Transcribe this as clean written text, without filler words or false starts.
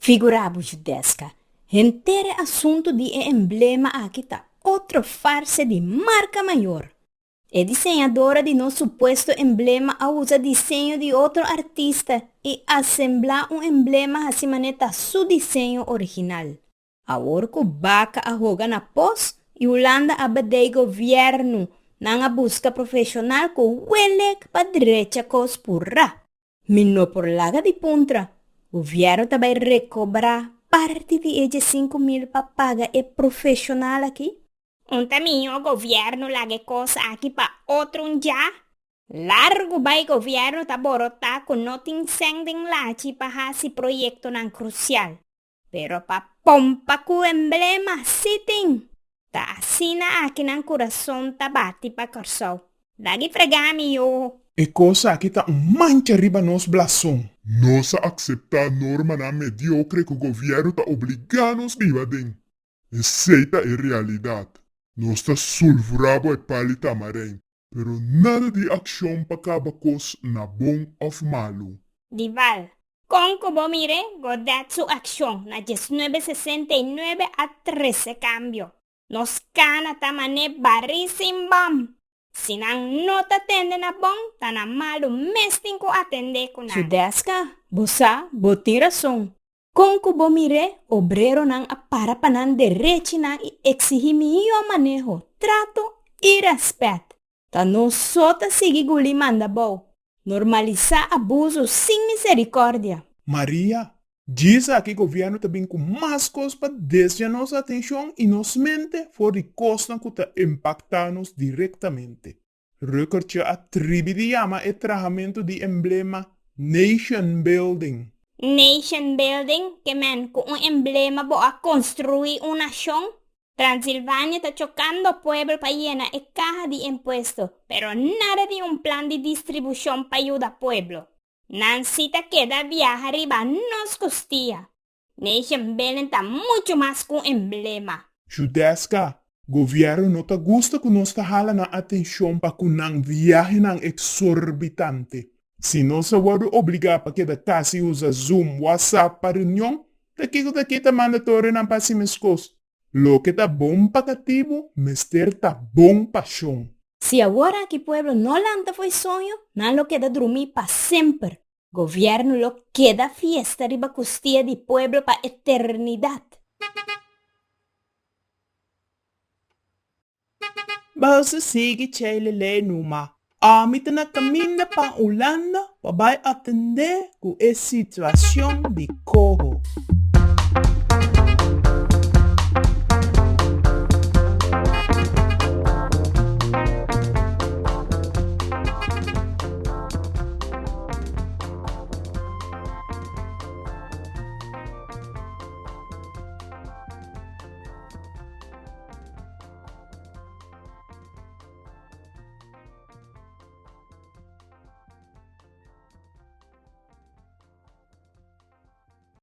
Figuravo judesca. Intere assunto di emblema aqui tá outro farsa de marca maior. A diseñadora de nosso suposto emblema usa desenho de outro artista e assembla um emblema assim maneta su desenho original. A orco baca a roga na pós e Holanda abadei governo nanga busca profissional com welek pa direita cos purra. Minno por laga de puntra. Governo também recobrar parte de 5.000 para pagar e profissional aqui. Un taminho governo lage cosa aqui pa outro já. Largo vai governo tá borota com notin sending lachi pa hasi proyecto nan crucial. Pero pa pompa ku emblema sitting. Ta assina aqui nan coração tá bati pa corso. Lagi fregami yo. E cosa aqui tá mancha riba nos blason. Nossa aceitar norma na mediocre que o governo tá obrigando nos vivadem. Aceita a realidade. Nós tá sulfurabo e palita marém. Pero nada de ação para cada coisa na bom ou malo. Dival. Con como mire, godat su acción na 1969 a 13 cambio. Nos cana tamane barisimbam. Sinang no tatende na bom, ta na malo mesting ko atende ko na. Judesca, bosa, botin razão. Conco bomire, obrero nang aparapanan derecho na e exigimio manejo, trato e respeto. Ta não sota seguir guli manda bo. Normalizar abuso sem misericórdia. Maria, diz aqui que o governo também com mais coisas para desviar nossa atenção e nossa mente for de coisas que tá impactar-nos diretamente. Recorde a tribo de chama e tratamento de emblema Nation Building. Nation building, que men com un emblema bo a construir una nación. Transilvania está chocando pueblo pa llena e caja de impuestos, pero nada de un plan de distribución pa ayuda pueblo. Nancita queda viaja arriba nos costilla. Nation building está mucho más que un emblema. Judesca, governo não tá gusta que nós tá jalando a atenção para que não viaje não exorbitante. Se nós vamos obrigar para que da casa usa Zoom, WhatsApp para reunião, daqui tá mandatório não passe meus costos. Lo que tá bom para cativo, mister tá bom para chão. Se agora que pueblo no lanta foi sonho, não lo queda dormir para sempre. Governo lo queda fiesta riba costia de pueblo para eternidade. Basta sigue chelele numa. Amita na caminha para Holanda, para vai atender com a situação de corro.